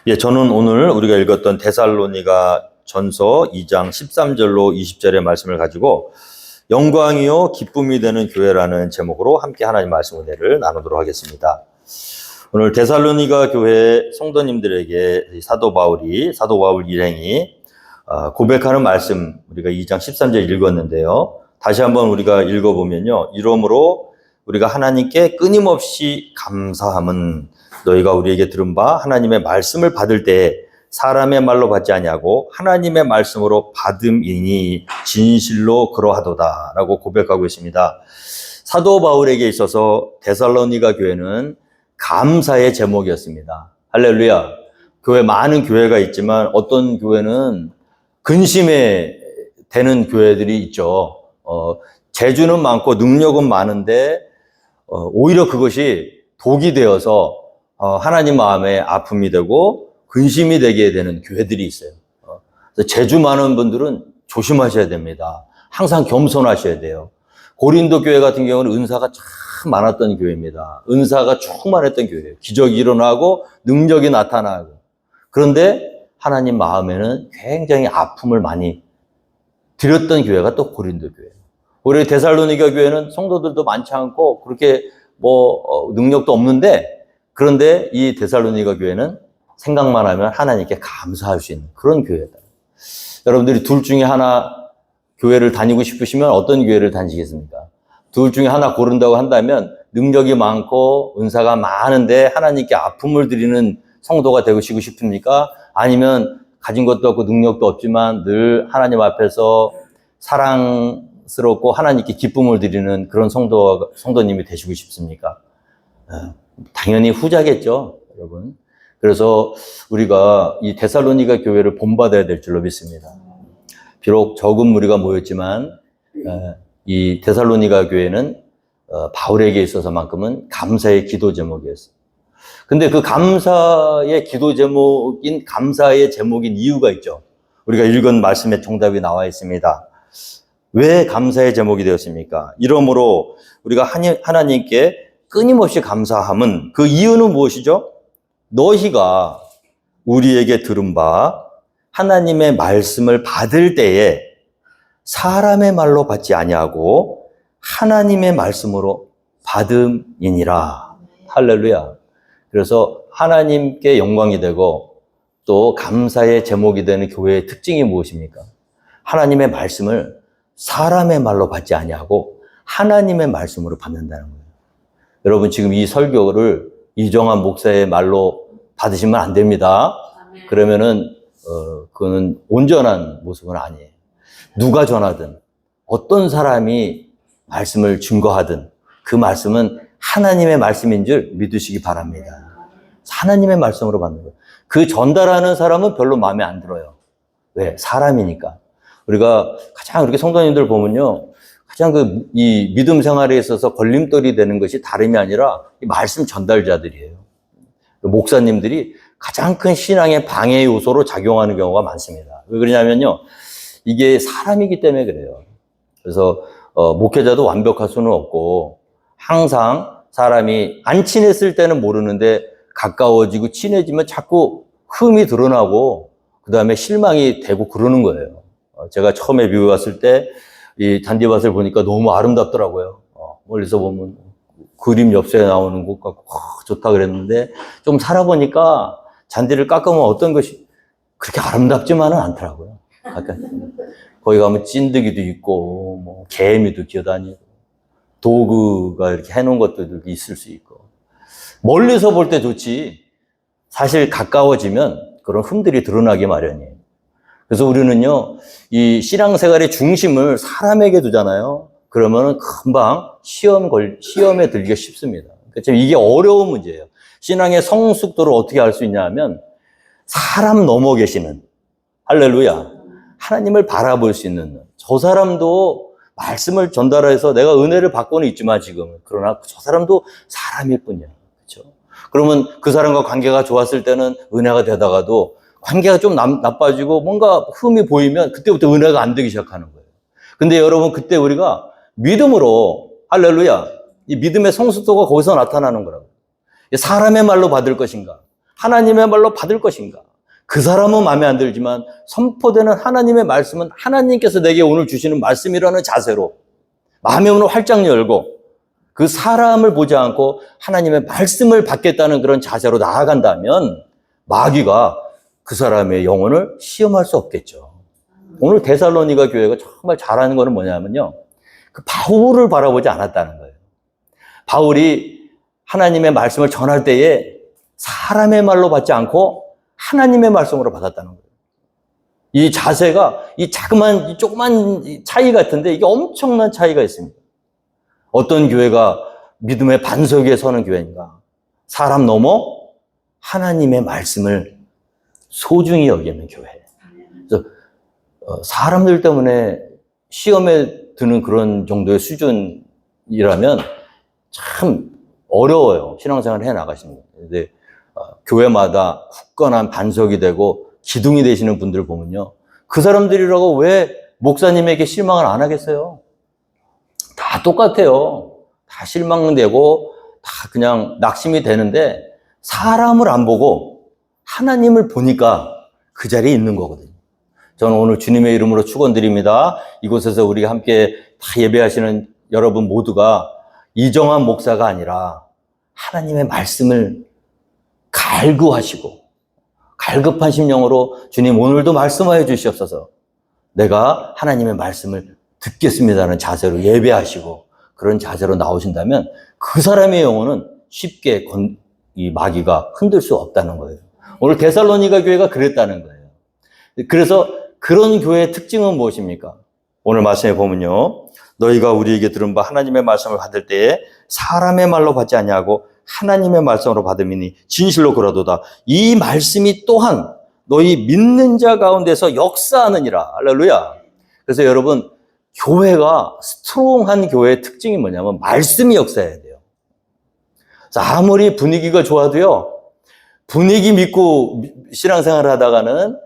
예, 저는 오늘 우리가 읽었던 데살로니가 전서 2장 13절로 20절의 말씀을 가지고 영광이요 기쁨이 되는 교회라는 제목으로 함께 하나님 말씀 은혜를 나누도록 하겠습니다. 오늘 데살로니가 교회 성도님들에게 사도 바울 일행이 고백하는 말씀 우리가 2장 13절 읽었는데요. 다시 한번 우리가 읽어보면요. 이러므로 우리가 하나님께 끊임없이 감사함은 너희가 우리에게 들은 바 하나님의 말씀을 받을 때 사람의 말로 받지 아니하고 하나님의 말씀으로 받음이니 진실로 그러하도다 라고 고백하고 있습니다. 사도 바울에게 있어서 데살로니가 교회는 감사의 제목이었습니다. 할렐루야. 교회 많은 교회가 있지만 어떤 교회는 근심에 되는 교회들이 있죠. 재주는 많고 능력은 많은데 오히려 그것이 독이 되어서 하나님 마음에 아픔이 되고 근심이 되게 되는 교회들이 있어요. 그래서 재주 많은 분들은 조심하셔야 됩니다. 항상 겸손하셔야 돼요. 고린도 교회 같은 경우는 은사가 참 많았던 교회입니다. 은사가 충만했던 교회예요. 기적이 일어나고 능력이 나타나고. 그런데 하나님 마음에는 굉장히 아픔을 많이 드렸던 교회가 또 고린도 교회예요. 우리 데살로니가 교회는 성도들도 많지 않고 그렇게 능력도 없는데, 그런데 이 데살로니가 교회는 생각만 하면 하나님께 감사할 수 있는 그런 교회다. 여러분들이 둘 중에 하나 교회를 다니고 싶으시면 어떤 교회를 다니시겠습니까? 둘 중에 하나 고른다고 한다면 능력이 많고 은사가 많은데 하나님께 아픔을 드리는 성도가 되고 싶습니까? 아니면 가진 것도 없고 능력도 없지만 늘 하나님 앞에서 사랑스럽고 하나님께 기쁨을 드리는 그런 성도님이 되시고 싶습니까? 당연히 후자겠죠, 여러분. 그래서 우리가 이 데살로니가 교회를 본받아야 될 줄로 믿습니다. 비록 적은 무리가 모였지만 이 데살로니가 교회는 바울에게 있어서만큼은 감사의 기도 제목이었어요. 근데 그 감사의 기도 제목인 감사의 제목인 이유가 있죠. 우리가 읽은 말씀에 정답이 나와 있습니다. 왜 감사의 제목이 되었습니까? 이러므로 우리가 하나님께 끊임없이 감사함은 그 이유는 무엇이죠? 너희가 우리에게 들은 바 하나님의 말씀을 받을 때에 사람의 말로 받지 아니하고 하나님의 말씀으로 받음이니라. 할렐루야. 그래서 하나님께 영광이 되고 또 감사의 제목이 되는 교회의 특징이 무엇입니까? 하나님의 말씀을 사람의 말로 받지 아니하고 하나님의 말씀으로 받는다는 거예요. 여러분 지금 이 설교를 이정환 목사의 말로 받으시면 안 됩니다. 그러면은 그거는 온전한 모습은 아니에요. 누가 전하든 어떤 사람이 말씀을 증거하든 그 말씀은 하나님의 말씀인 줄 믿으시기 바랍니다. 하나님의 말씀으로 받는 거예요. 그 전달하는 사람은 별로 마음에 안 들어요. 왜? 사람이니까. 우리가 가장 그렇게 성도님들 보면요. 가장 이 믿음 생활에 있어서 걸림돌이 되는 것이 다름이 아니라 이 말씀 전달자들이에요. 목사님들이 가장 큰 신앙의 방해 요소로 작용하는 경우가 많습니다. 왜 그러냐면요. 이게 사람이기 때문에 그래요. 그래서 목회자도 완벽할 수는 없고 항상 사람이 안 친했을 때는 모르는데 가까워지고 친해지면 자꾸 흠이 드러나고 그 다음에 실망이 되고 그러는 거예요. 제가 처음에 미국 왔을 때 이 잔디밭을 보니까 너무 아름답더라고요. 멀리서 보면 그림 엽서에 나오는 것 같고 좋다 그랬는데 좀 살아보니까 잔디를 깎으면 어떤 것이 그렇게 아름답지만은 않더라고요. 약간 거기 가면 찐득이도 있고 개미도 기어다니고 도구가 이렇게 해놓은 것들도 있을 수 있고 멀리서 볼 때 좋지 사실 가까워지면 그런 흠들이 드러나기 마련이에요. 그래서 우리는요, 이 신앙생활의 중심을 사람에게 두잖아요. 그러면은 금방 시험에 들기가 쉽습니다. 그러니까 이게 어려운 문제예요. 신앙의 성숙도를 어떻게 할 수 있냐 하면 사람 넘어 계시는, 할렐루야, 하나님을 바라볼 수 있는 저 사람도 말씀을 전달해서 내가 은혜를 받고는 있지만 지금 그러나 저 사람도 사람일 뿐이야. 그렇죠? 그러면 그 사람과 관계가 좋았을 때는 은혜가 되다가도 관계가 좀 나빠지고 뭔가 흠이 보이면 그때부터 은혜가 안 되기 시작하는 거예요. 근데 여러분 그때 우리가 믿음으로 할렐루야 이 믿음의 성숙도가 거기서 나타나는 거라고. 사람의 말로 받을 것인가 하나님의 말로 받을 것인가? 그 사람은 마음에 안 들지만 선포되는 하나님의 말씀은 하나님께서 내게 오늘 주시는 말씀이라는 자세로 마음의 문을 활짝 열고 그 사람을 보지 않고 하나님의 말씀을 받겠다는 그런 자세로 나아간다면 마귀가 그 사람의 영혼을 시험할 수 없겠죠. 오늘 데살로니가 교회가 정말 잘하는 거는 뭐냐면요. 그 바울을 바라보지 않았다는 거예요. 바울이 하나님의 말씀을 전할 때에 사람의 말로 받지 않고 하나님의 말씀으로 받았다는 거예요. 이 자세가 이 자그만, 조그만 차이 같은데 이게 엄청난 차이가 있습니다. 어떤 교회가 믿음의 반석 위에 서는 교회인가? 사람 넘어 하나님의 말씀을 소중히 여기는 교회. 그래서 사람들 때문에 시험에 드는 그런 정도의 수준이라면 참 어려워요. 신앙생활을 해나가시는 거예요. 근데 교회마다 굳건한 반석이 되고 기둥이 되시는 분들 보면요. 그 사람들이라고 왜 목사님에게 실망을 안 하겠어요? 다 똑같아요. 다 실망되고 다 그냥 낙심이 되는데 사람을 안 보고 하나님을 보니까 그 자리에 있는 거거든요. 저는 오늘 주님의 이름으로 축원드립니다. 이곳에서 우리가 함께 다 예배하시는 여러분 모두가 이정한 목사가 아니라 하나님의 말씀을 갈구하시고 갈급한 심령으로 주님 오늘도 말씀하여 주시옵소서. 내가 하나님의 말씀을 듣겠습니다는 자세로 예배하시고 그런 자세로 나오신다면 그 사람의 영혼은 쉽게 이 마귀가 흔들 수 없다는 거예요. 오늘 데살로니가 교회가 그랬다는 거예요. 그래서 그런 교회의 특징은 무엇입니까? 오늘 말씀에 보면요. 너희가 우리에게 들은 바 하나님의 말씀을 받을 때에 사람의 말로 받지 아니하고 하나님의 말씀으로 받음이니 진실로 그러도다. 이 말씀이 또한 너희 믿는 자 가운데서 역사하느니라. 할렐루야. 그래서 여러분 교회가 스트롱한 교회의 특징이 뭐냐면 말씀이 역사해야 돼요. 아무리 분위기가 좋아도요. 분위기 믿고 신앙생활을 하다가는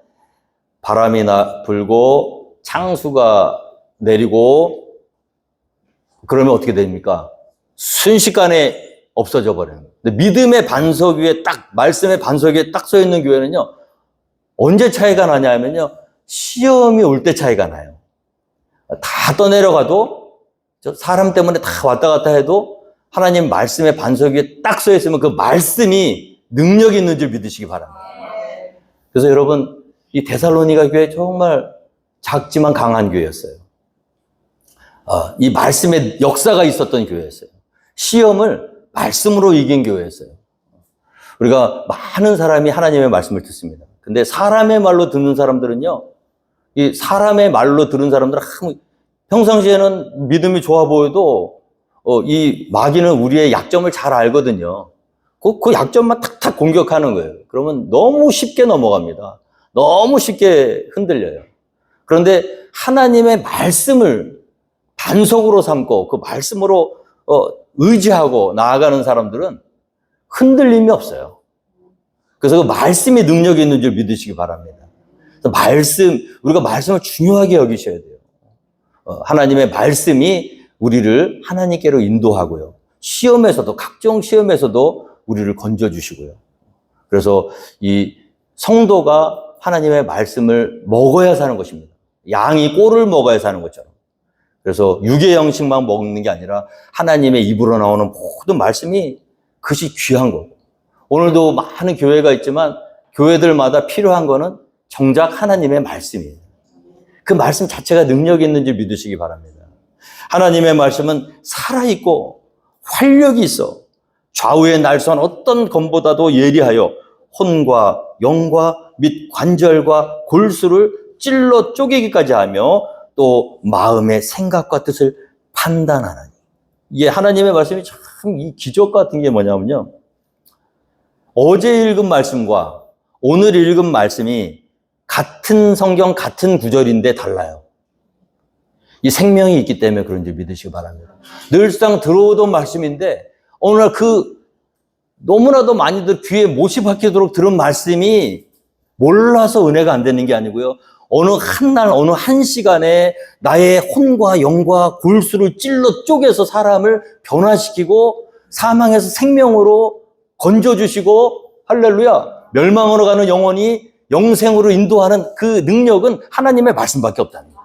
바람이 불고 창수가 내리고 그러면 어떻게 됩니까? 순식간에 없어져 버려요. 근데 믿음의 반석 위에 딱 말씀의 반석 위에 딱 서 있는 교회는요. 언제 차이가 나냐면요. 시험이 올 때 차이가 나요. 다 떠내려가도 사람 때문에 다 왔다 갔다 해도 하나님 말씀의 반석 위에 딱 서 있으면 그 말씀이 능력이 있는 줄 믿으시기 바랍니다. 그래서 여러분 이 데살로니가 교회 정말 작지만 강한 교회였어요. 이 말씀의 역사가 있었던 교회였어요. 시험을 말씀으로 이긴 교회였어요. 우리가 많은 사람이 하나님의 말씀을 듣습니다. 근데 사람의 말로 듣는 사람들은요, 이 사람의 말로 들은 사람들은 평상시에는 믿음이 좋아 보여도 이 마귀는 우리의 약점을 잘 알거든요. 그 약점만 탁탁 공격하는 거예요. 그러면 너무 쉽게 넘어갑니다. 너무 쉽게 흔들려요. 그런데 하나님의 말씀을 반석으로 삼고 그 말씀으로 의지하고 나아가는 사람들은 흔들림이 없어요. 그래서 그 말씀이 능력이 있는 줄 믿으시기 바랍니다. 우리가 말씀을 중요하게 여기셔야 돼요. 하나님의 말씀이 우리를 하나님께로 인도하고요. 시험에서도, 각종 시험에서도 우리를 건져주시고요. 그래서 이 성도가 하나님의 말씀을 먹어야 사는 것입니다. 양이 꼴을 먹어야 사는 것처럼. 그래서 육의 양식만 먹는 게 아니라 하나님의 입으로 나오는 모든 말씀이 그것이 귀한 거고. 오늘도 많은 교회가 있지만 교회들마다 필요한 거는 정작 하나님의 말씀이에요. 그 말씀 자체가 능력이 있는 줄 믿으시기 바랍니다. 하나님의 말씀은 살아있고 활력이 있어 좌우의 날선 어떤 검보다도 예리하여 혼과 영과 및 관절과 골수를 찔러 쪼개기까지 하며 또 마음의 생각과 뜻을 판단하나니. 이게 하나님의 말씀이 참 이 기적 같은 게 뭐냐면요. 어제 읽은 말씀과 오늘 읽은 말씀이 같은 성경 같은 구절인데 달라요. 이 생명이 있기 때문에 그런 줄 믿으시기 바랍니다. 늘상 들어오던 말씀인데 어느 날 너무나도 많이들 귀에 못이 박히도록 들은 말씀이 몰라서 은혜가 안 되는 게 아니고요. 어느 한 날, 어느 한 시간에 나의 혼과 영과 골수를 찔러 쪼개서 사람을 변화시키고 사망에서 생명으로 건져주시고 할렐루야 멸망으로 가는 영혼이 영생으로 인도하는 그 능력은 하나님의 말씀밖에 없다는 거예요.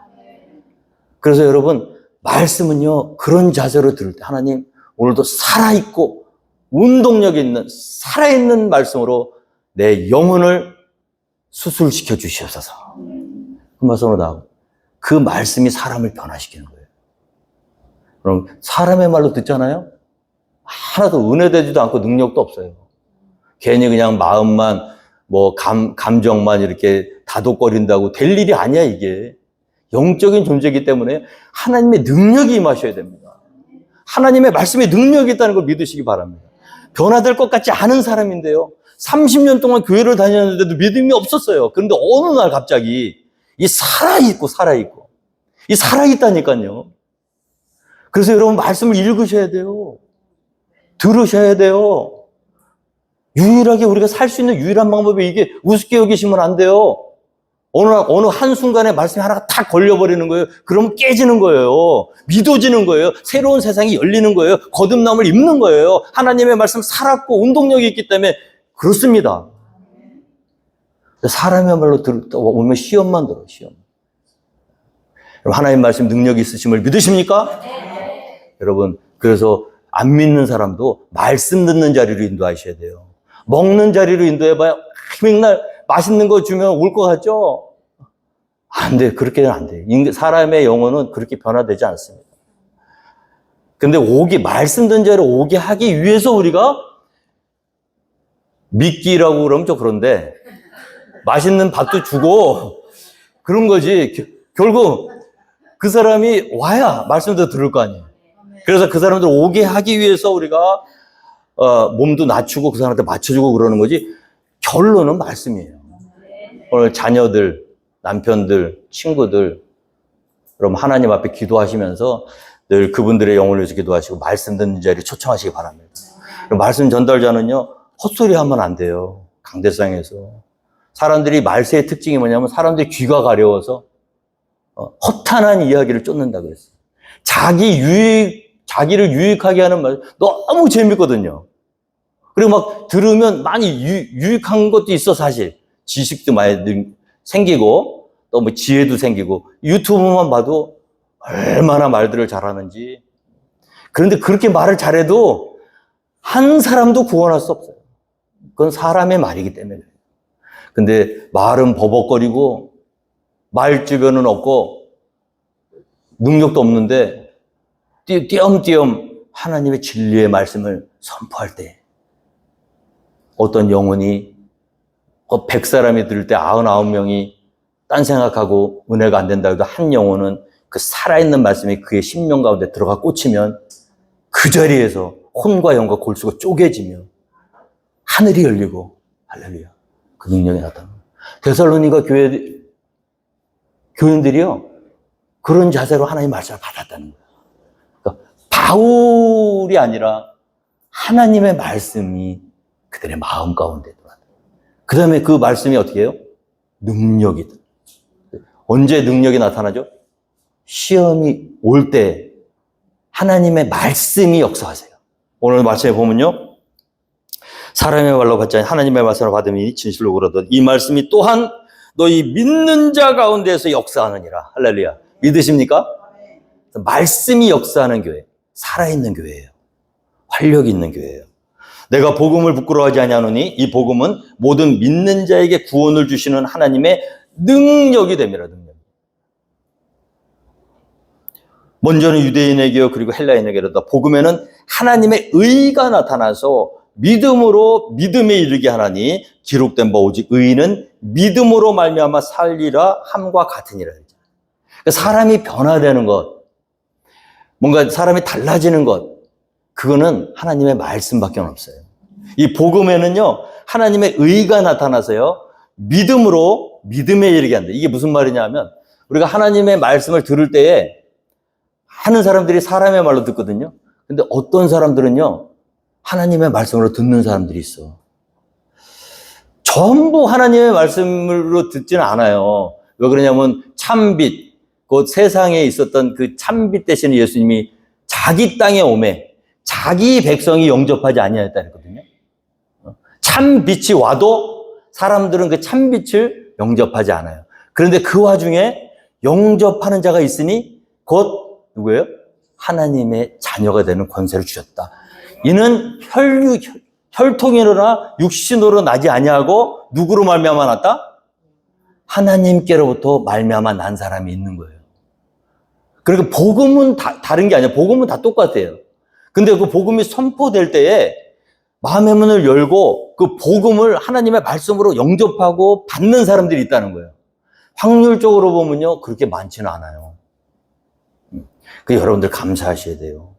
그래서 여러분, 말씀은요, 그런 자세로 들을 때 하나님 오늘도 살아있고 운동력 있는 살아있는 말씀으로 내 영혼을 수술시켜 주시옵소서. 그 말씀으로 나오고 그 말씀이 사람을 변화시키는 거예요. 그럼 사람의 말로 듣잖아요? 하나도 은혜되지도 않고 능력도 없어요. 괜히 그냥 마음만 감정만 이렇게 다독거린다고 될 일이 아니야, 이게. 영적인 존재이기 때문에 하나님의 능력이 임하셔야 됩니다. 하나님의 말씀에 능력이 있다는 걸 믿으시기 바랍니다. 변화될 것 같지 않은 사람인데요. 30년 동안 교회를 다녔는데도 믿음이 없었어요. 그런데 어느 날 갑자기 이 살아있고 이 살아있다니까요. 그래서 여러분 말씀을 읽으셔야 돼요. 들으셔야 돼요. 유일하게 우리가 살 수 있는 유일한 방법이 이게 우습게 여기시면 안 돼요. 어느 한순간에 말씀이 하나가 탁 걸려버리는 거예요. 그러면 깨지는 거예요. 믿어지는 거예요. 새로운 세상이 열리는 거예요. 거듭남을 입는 거예요. 하나님의 말씀 살았고 운동력이 있기 때문에 그렇습니다. 사람의 말로 오면 시험만 들어요. 시험. 하나님 말씀 능력이 있으심을 믿으십니까? 네. 여러분, 그래서 안 믿는 사람도 말씀 듣는 자리로 인도하셔야 돼요. 먹는 자리로 인도해봐야 맨날 맛있는 거 주면 올 것 같죠? 안 돼. 그렇게는 안 돼. 사람의 영혼은 그렇게 변화되지 않습니다. 근데 말씀 듣는 자리로 오게 하기 위해서 우리가 믿기라고 그러면 좀 그런데 맛있는 밥도 주고 그런 거지. 결국 그 사람이 와야 말씀도 들을 거 아니에요. 그래서 그 사람들 오게 하기 위해서 우리가 몸도 낮추고 그 사람한테 맞춰주고 그러는 거지. 결론은 말씀이에요. 오늘 자녀들, 남편들, 친구들, 그럼 하나님 앞에 기도하시면서 늘 그분들의 영혼을 위해서 기도하시고 말씀 듣는 자리에 초청하시기 바랍니다. 말씀 전달자는요, 헛소리 하면 안 돼요. 강대상에서. 사람들이 말세의 특징이 뭐냐면 사람들이 귀가 가려워서 허탄한 이야기를 쫓는다 그랬어요. 자기를 유익하게 하는 말 너무 재밌거든요. 그리고 막 들으면 많이 유익한 것도 있어, 사실. 지식도 많이 생기고 또 뭐 지혜도 생기고 유튜브만 봐도 얼마나 말들을 잘하는지. 그런데 그렇게 말을 잘해도 한 사람도 구원할 수 없어요. 그건 사람의 말이기 때문에. 근데 말은 버벅거리고 말 주변은 없고 능력도 없는데 띄엄띄엄 하나님의 진리의 말씀을 선포할 때 어떤 영혼이 100사람이 들을 때 99명이 딴 생각하고 은혜가 안 된다 해도 한 영혼은 그 살아있는 말씀이 그의 심령 가운데 들어가 꽂히면 그 자리에서 혼과 영과 골수가 쪼개지며 하늘이 열리고 할렐루야 그 능력이 나타납니다. 데살로니가 교인들이요 그런 자세로 하나님 말씀을 받았다는 거예요. 그러니까 바울이 아니라 하나님의 말씀이 그들의 마음 가운데 들어왔다. 그 다음에 그 말씀이 어떻게 해요? 능력이다. 언제 능력이 나타나죠? 시험이 올 때 하나님의 말씀이 역사하세요. 오늘 말씀에 보면요. 사람의 말로 받지 않니 하나님의 말씀을 받으니 진실로 그러던 이 말씀이 또한 너희 믿는 자 가운데서 역사하느니라. 할렐루야. 믿으십니까? 말씀이 역사하는 교회, 살아있는 교회예요. 활력이 있는 교회예요. 내가 복음을 부끄러워하지 아니하노니 이 복음은 모든 믿는 자에게 구원을 주시는 하나님의 능력이 됩니다. 능력. 먼저는 유대인에게요 그리고 헬라인에게로다. 복음에는 하나님의 의가 나타나서 믿음으로 믿음에 이르게 하나니 기록된 바 오직 의인은 믿음으로 말미암아 살리라 함과 같으니라. 그러니까 사람이 변화되는 것, 뭔가 사람이 달라지는 것, 그거는 하나님의 말씀밖에 없어요. 이 복음에는요 하나님의 의가 나타나서요 믿음으로 믿음에 이르게 한다. 이게 무슨 말이냐면 우리가 하나님의 말씀을 들을 때에 하는 사람들이 사람의 말로 듣거든요. 근데 어떤 사람들은요 하나님의 말씀으로 듣는 사람들이 있어. 전부 하나님의 말씀으로 듣지는 않아요. 왜 그러냐면 참빛, 그 세상에 있었던 그 참빛 대신 예수님이 자기 땅에 오매 자기 백성이 영접하지 아니하였다 했거든요. 참빛이 와도 사람들은 그 참빛을 영접하지 않아요. 그런데 그 와중에 영접하는 자가 있으니 곧 누구예요? 하나님의 자녀가 되는 권세를 주셨다. 이는 혈통이로나 육신으로 나지 아니하고 누구로 말미암아 났다? 하나님께로부터 말미암아 난 사람이 있는 거예요. 그러니까 복음은 다른 게 아니에요. 복음은 다 똑같아요. 근데 그 복음이 선포될 때에 마음의 문을 열고 그 복음을 하나님의 말씀으로 영접하고 받는 사람들이 있다는 거예요. 확률적으로 보면요, 그렇게 많지는 않아요. 그 여러분들 감사하셔야 돼요.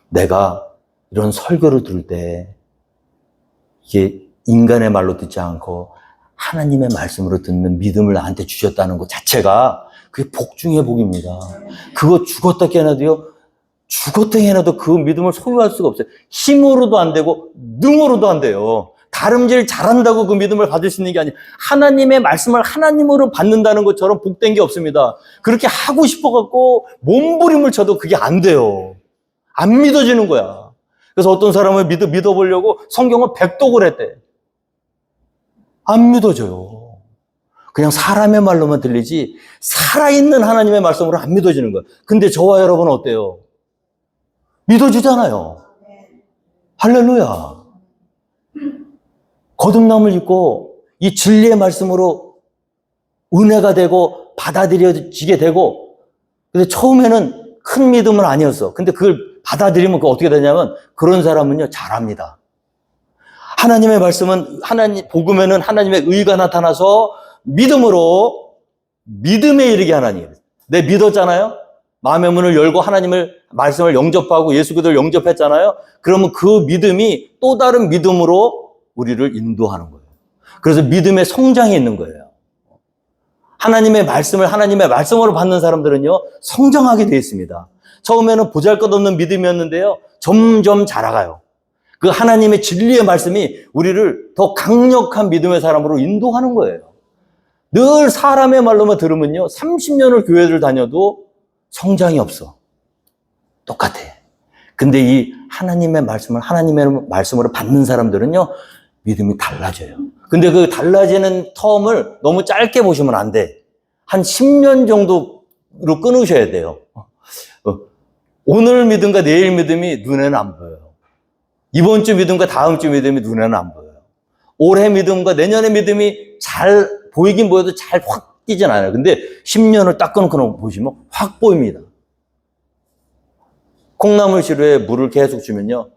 내가 이런 설교를 들을 때 이게 인간의 말로 듣지 않고 하나님의 말씀으로 듣는 믿음을 나한테 주셨다는 것 자체가 그게 복 중의 복입니다. 그거 죽었다 깨어나도요, 죽었다 깨어나도 그 믿음을 소유할 수가 없어요. 힘으로도 안 되고 능으로도 안 돼요. 다름질 잘한다고 그 믿음을 받을 수 있는 게 아니에요. 하나님의 말씀을 하나님으로 받는다는 것처럼 복된 게 없습니다. 그렇게 하고 싶어갖고 몸부림을 쳐도 그게 안 돼요. 안 믿어지는 거야. 그래서 어떤 사람을 믿어보려고 성경은 백독을 했대. 안 믿어져요. 그냥 사람의 말로만 들리지 살아있는 하나님의 말씀으로 안 믿어지는 거예요. 근데 저와 여러분은 어때요? 믿어지잖아요. 할렐루야. 거듭남을 입고 이 진리의 말씀으로 은혜가 되고 받아들여지게 되고, 근데 처음에는 큰 믿음은 아니었어. 근데 그걸 받아들이면 그 어떻게 되냐면 그런 사람은요 잘합니다. 하나님의 말씀은 복음에는 하나님의 의가 나타나서 믿음으로 믿음에 이르게 하나님. 내 믿었잖아요. 마음의 문을 열고 하나님의 말씀을 영접하고 예수 그리스도를 영접했잖아요. 그러면 그 믿음이 또 다른 믿음으로 우리를 인도하는 거예요. 그래서 믿음의 성장이 있는 거예요. 하나님의 말씀으로 받는 사람들은요 성장하게 되어 있습니다. 처음에는 보잘것없는 믿음이었는데요 점점 자라가요. 그 하나님의 진리의 말씀이 우리를 더 강력한 믿음의 사람으로 인도하는 거예요. 늘 사람의 말로만 들으면요 30년을 교회를 다녀도 성장이 없어. 똑같아. 근데 이 하나님의 말씀으로 받는 사람들은요 믿음이 달라져요. 근데 그 달라지는 텀을 너무 짧게 보시면 안 돼. 한 10년 정도로 끊으셔야 돼요. 오늘 믿음과 내일 믿음이 눈에는 안 보여요. 이번 주 믿음과 다음 주 믿음이 눈에는 안 보여요. 올해 믿음과 내년의 믿음이 잘 보이긴 보여도 잘 확 띄진 않아요. 근데 10년을 딱 끊고 보시면 확 보입니다. 콩나물 시루에 물을 계속 주면요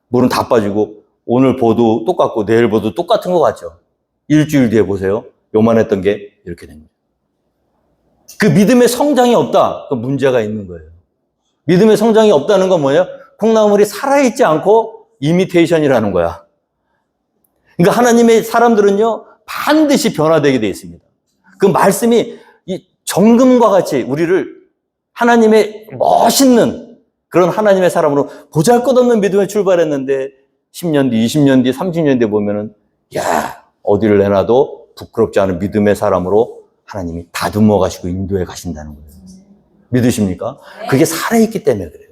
물은 다 빠지고 오늘 보도 똑같고 내일 보도 똑같은 것 같죠. 일주일 뒤에 보세요. 요만했던 게 이렇게 된 거예요. 그 믿음의 성장이 없다. 그 문제가 있는 거예요. 믿음의 성장이 없다는 건 뭐예요? 콩나물이 살아있지 않고 이미테이션이라는 거야. 그러니까 하나님의 사람들은요 반드시 변화되게 되어 있습니다. 그 말씀이 이 정금과 같이 우리를 하나님의 멋있는 그런 하나님의 사람으로 보잘것없는 믿음에 출발했는데 10년 뒤, 20년 뒤, 30년 뒤에 보면은 야 어디를 내놔도 부끄럽지 않은 믿음의 사람으로 하나님이 다듬어 가시고 인도해 가신다는 거예요. 믿으십니까? 그게 살아있기 때문에 그래요.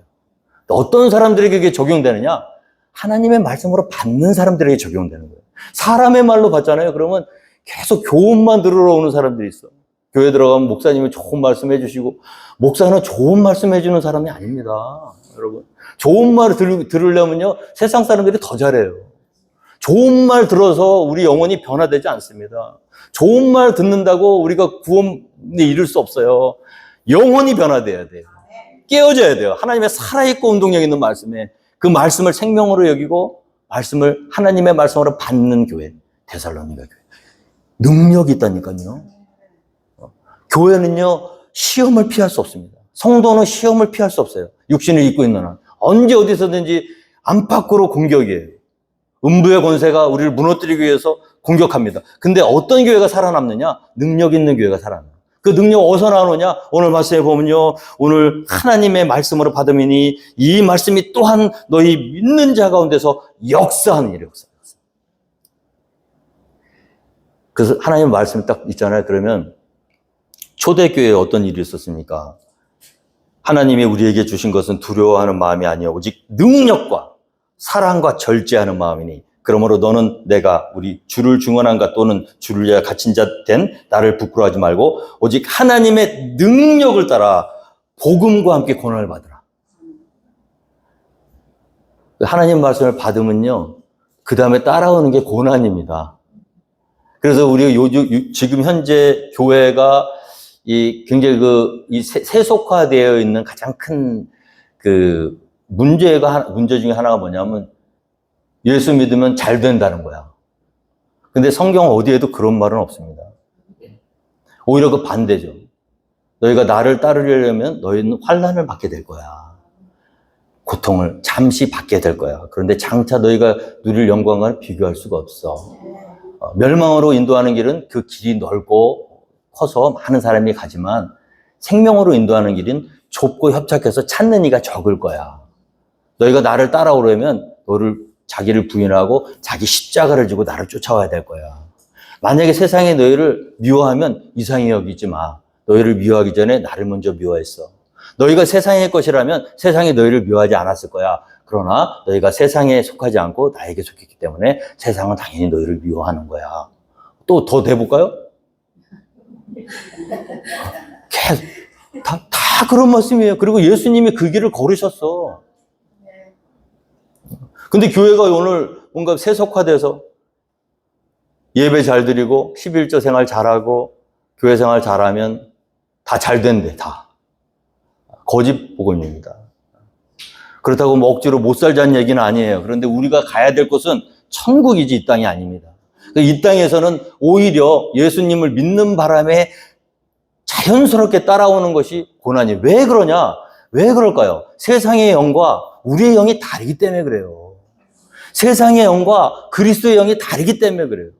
어떤 사람들에게 그게 적용되느냐? 하나님의 말씀으로 받는 사람들에게 적용되는 거예요. 사람의 말로 받잖아요. 그러면 계속 교훈만 들으러 오는 사람들이 있어. 교회 들어가면 목사님은 좋은 말씀 해주시고, 목사는 좋은 말씀 해주는 사람이 아닙니다. 여러분. 좋은 말을 들으려면요, 세상 사람들이 더 잘해요. 좋은 말 들어서 우리 영혼이 변화되지 않습니다. 좋은 말 듣는다고 우리가 구원에 이를 수 없어요. 영혼이 변화돼야 돼요. 깨어져야 돼요. 하나님의 살아있고 운동력 있는 말씀에 그 말씀을 생명으로 여기고 하나님의 말씀으로 받는 교회, 데살로니가 교회. 능력이 있다니까요. 교회는요, 시험을 피할 수 없습니다. 성도는 시험을 피할 수 없어요. 육신을 입고 있는 한. 언제 어디서든지 안팎으로 공격이에요. 음부의 권세가 우리를 무너뜨리기 위해서 공격합니다. 근데 어떤 교회가 살아남느냐? 능력 있는 교회가 살아남아요. 그 능력 어디서 나오느냐? 오늘 말씀에 보면요. 오늘 하나님의 말씀으로 받으니 이 말씀이 또한 너희 믿는 자 가운데서 역사하는 일이 역사. 그래서 하나님의 말씀이 딱 있잖아요. 그러면 초대교회에 어떤 일이 있었습니까? 하나님이 우리에게 주신 것은 두려워하는 마음이 아니요 오직 능력과 사랑과 절제하는 마음이니 그러므로 너는 내가 우리 주를 증언한가 또는 주를 위하여 갇힌 자 된 나를 부끄러워하지 말고 오직 하나님의 능력을 따라 복음과 함께 고난을 받으라. 하나님 말씀을 받으면요, 그 다음에 따라오는 게 고난입니다. 그래서 우리 지금 현재 교회가 굉장히 세속화되어 있는 가장 큰 문제 중에 하나가 뭐냐면 예수 믿으면 잘 된다는 거야. 근데 성경 어디에도 그런 말은 없습니다. 오히려 그 반대죠. 너희가 나를 따르려면 너희는 환난을 받게 될 거야. 고통을 잠시 받게 될 거야. 그런데 장차 너희가 누릴 영광과는 비교할 수가 없어. 멸망으로 인도하는 길은 그 길이 넓고 커서 많은 사람이 가지만 생명으로 인도하는 길은 좁고 협착해서 찾는 이가 적을 거야. 너희가 나를 따라오려면 자기를 부인하고 자기 십자가를 지고 나를 쫓아와야 될 거야. 만약에 세상이 너희를 미워하면 이상히 여기지 마. 너희를 미워하기 전에 나를 먼저 미워했어. 너희가 세상의 것이라면 세상이 너희를 미워하지 않았을 거야. 그러나 너희가 세상에 속하지 않고 나에게 속했기 때문에 세상은 당연히 너희를 미워하는 거야. 또 더 대볼까요? 다 그런 말씀이에요. 그리고 예수님이 그 길을 걸으셨어. 근데 교회가 오늘 뭔가 세속화돼서 예배 잘 드리고 11조 생활 잘하고 교회 생활 잘하면 다 잘 된대, 다. 거짓 복음입니다. 그렇다고 뭐 억지로 못 살자는 얘기는 아니에요. 그런데 우리가 가야 될 곳은 천국이지 이 땅이 아닙니다. 이 땅에서는 오히려 예수님을 믿는 바람에 자연스럽게 따라오는 것이 고난이에요. 왜 그러냐? 왜 그럴까요? 세상의 영과 우리의 영이 다르기 때문에 그래요. 세상의 영과 그리스도의 영이 다르기 때문에 그래요.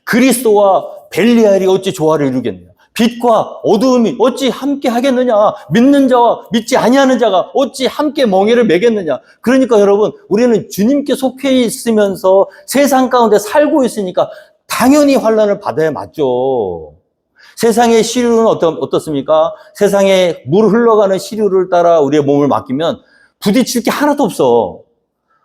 그리스도와 벨리알이 어찌 조화를 이루겠느냐? 빛과 어두움이 어찌 함께 하겠느냐? 믿는 자와 믿지 아니하는 자가 어찌 함께 멍에를 매겠느냐? 그러니까 여러분, 우리는 주님께 속해 있으면서 세상 가운데 살고 있으니까 당연히 환난을 받아야 맞죠. 세상의 시류는 어떻습니까? 세상에 물 흘러가는 시류를 따라 우리의 몸을 맡기면 부딪힐 게 하나도 없어.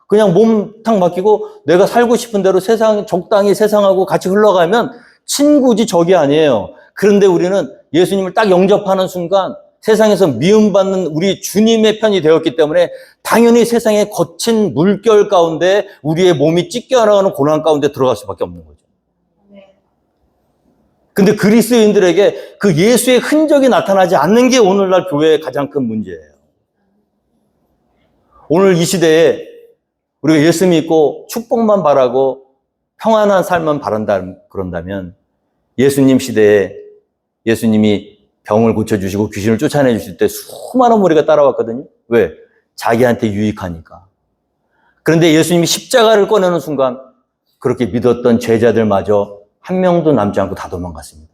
그냥 몸탕 맡기고 내가 살고 싶은 대로 적당히 세상하고 같이 흘러가면 친구지 적이 아니에요. 그런데 우리는 예수님을 딱 영접하는 순간 세상에서 미움받는 우리 주님의 편이 되었기 때문에 당연히 세상의 거친 물결 가운데 우리의 몸이 찢겨나가는 고난 가운데 들어갈 수밖에 없는 거죠. 근데 그리스도인들에게 그 예수의 흔적이 나타나지 않는 게 오늘날 교회의 가장 큰 문제예요. 오늘 이 시대에 우리가 예수 믿고 축복만 바라고 평안한 삶만 그런다면 예수님 시대에 예수님이 병을 고쳐주시고 귀신을 쫓아내 주실 때 수많은 무리가 따라왔거든요. 왜? 자기한테 유익하니까. 그런데 예수님이 십자가를 꺼내는 순간 그렇게 믿었던 제자들마저 한 명도 남지 않고 다 도망갔습니다.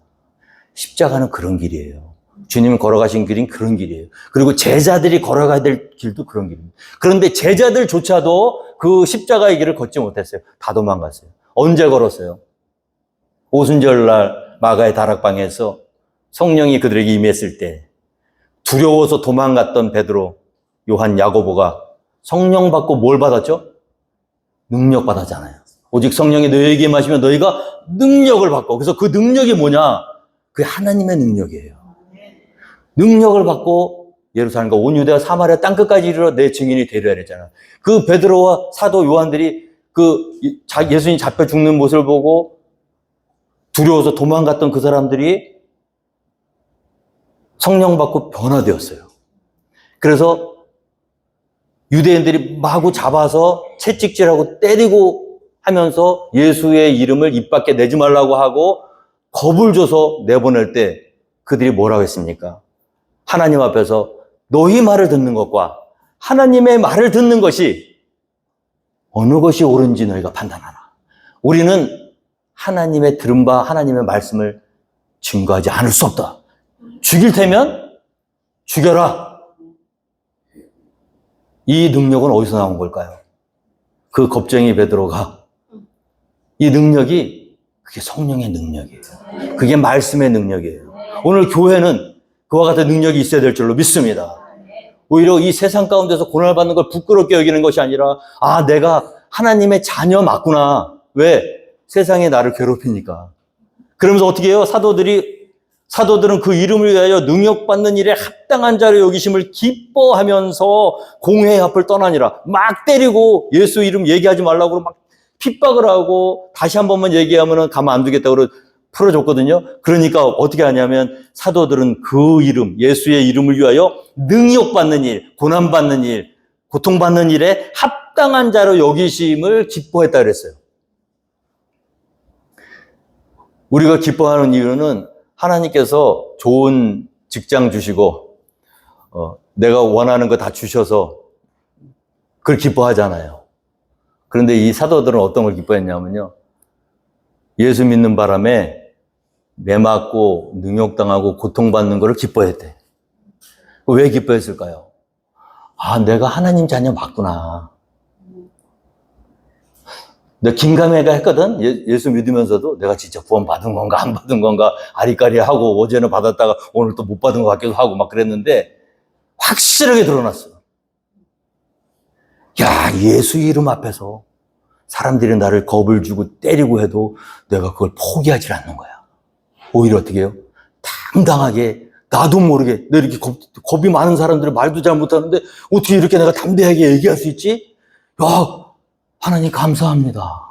십자가는 그런 길이에요. 주님이 걸어가신 길인 그런 길이에요. 그리고 제자들이 걸어가야 될 길도 그런 길입니다. 그런데 제자들조차도 그 십자가의 길을 걷지 못했어요. 다 도망갔어요. 언제 걸었어요? 오순절날 마가의 다락방에서 성령이 그들에게 임했을 때 두려워서 도망갔던 베드로, 요한, 야고보가 성령 받고 뭘 받았죠? 능력 받았잖아요. 오직 성령이 너희에게 임하시면 너희가 능력을 받고, 그래서 그 능력이 뭐냐? 그게 하나님의 능력이에요. 능력을 받고 예루살렘과 온 유대와 사마리아 땅끝까지 이르러 내 증인이 되리라 그랬잖아요. 그 베드로와 사도 요한들이 예수님 잡혀 죽는 모습을 보고 두려워서 도망갔던 그 사람들이 성령 받고 변화되었어요. 그래서 유대인들이 마구 잡아서 채찍질하고 때리고 하면서 예수의 이름을 입 밖에 내지 말라고 하고 겁을 줘서 내보낼 때 그들이 뭐라고 했습니까? 하나님 앞에서 너희 말을 듣는 것과 하나님의 말을 듣는 것이 어느 것이 옳은지 너희가 판단하라. 우리는 하나님의 들은 바 하나님의 말씀을 증거하지 않을 수 없다. 죽일 테면 죽여라. 이 능력은 어디서 나온 걸까요? 그 겁쟁이 베드로가 이 능력이 그게 성령의 능력이에요. 그게 말씀의 능력이에요. 오늘 교회는 그와 같은 능력이 있어야 될 줄로 믿습니다. 오히려 이 세상 가운데서 고난을 받는 걸 부끄럽게 여기는 것이 아니라 내가 하나님의 자녀 맞구나. 왜? 세상에 나를 괴롭히니까. 그러면서 어떻게 해요? 사도들은 그 이름을 위하여 능력받는 일에 합당한 자로 여기심을 기뻐하면서 공회의 앞을 떠나니라. 막 때리고 예수 이름 얘기하지 말라고 막 핍박을 하고 다시 한 번만 얘기하면 가만 안 두겠다고 풀어줬거든요. 그러니까 어떻게 하냐면 사도들은 그 이름, 예수의 이름을 위하여 능력받는 일, 고난받는 일, 고통받는 일에 합당한 자로 여기심을 기뻐했다 그랬어요. 우리가 기뻐하는 이유는 하나님께서 좋은 직장 주시고 내가 원하는 거 다 주셔서 그걸 기뻐하잖아요. 그런데 이 사도들은 어떤 걸 기뻐했냐면요. 예수 믿는 바람에 매맞고 능욕당하고 고통받는 거를 기뻐했대. 왜 기뻐했을까요? 아, 내가 하나님 자녀 맞구나. 내가 긴가민가 했거든. 예수 믿으면서도 내가 진짜 구원 받은 건가 안 받은 건가 아리까리하고 어제는 받았다가 오늘 또 못 받은 것 같기도 하고 막 그랬는데 확실하게 드러났어. 야, 예수 이름 앞에서 사람들이 나를 겁을 주고 때리고 해도 내가 그걸 포기하지 않는 거야. 오히려 어떻게 해요? 당당하게 나도 모르게 내가 이렇게 겁이 많은 사람들은 말도 잘 못하는데 어떻게 이렇게 내가 담대하게 얘기할 수 있지? 야, 하나님 감사합니다.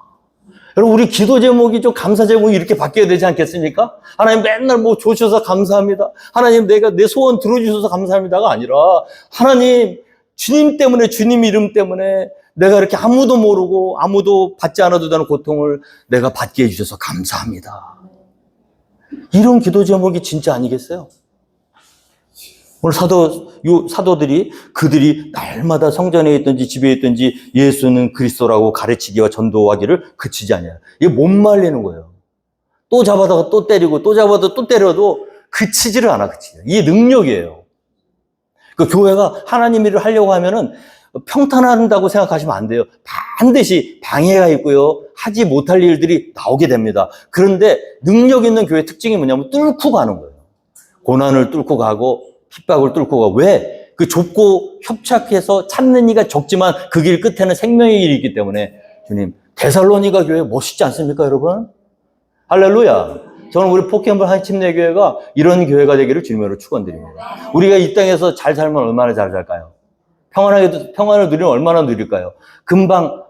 여러분 우리 기도 제목이 좀 감사 제목이 이렇게 바뀌어야 되지 않겠습니까? 하나님 맨날 뭐 주셔서 감사합니다. 하나님 내가 내 소원 들어주셔서 감사합니다가 아니라 하나님 주님 때문에 주님 이름 때문에 내가 이렇게 아무도 모르고 아무도 받지 않아도 되는 고통을 내가 받게 해주셔서 감사합니다. 이런 기도 제목이 진짜 아니겠어요? 오늘 사도들이 그들이 날마다 성전에 있든지 집에 있든지 예수는 그리스도라고 가르치기와 전도하기를 그치지 않아요. 이게 못 말리는 거예요. 또 잡아다가 또 때리고 또 잡아도 또 때려도 그치지를 않아. 이게 능력이에요. 그 교회가 하나님 일을 하려고 하면은 평탄한다고 생각하시면 안 돼요. 반드시 방해가 있고요. 하지 못할 일들이 나오게 됩니다. 그런데 능력 있는 교회의 특징이 뭐냐면 뚫고 가는 거예요. 고난을 뚫고 가고 핍박을 뚫고 가고. 왜? 그 좁고 협착해서 찾는 이가 적지만 그 길 끝에는 생명의 길이 있기 때문에. 주님, 데살로니가 교회 멋있지 않습니까, 여러분? 할렐루야. 저는 우리 포켓몬 한침내교회가 이런 교회가 되기를 주님으로 축원드립니다. 우리가 이 땅에서 잘 살면 얼마나 잘 살까요? 평안을 누리면 얼마나 누릴까요? 금방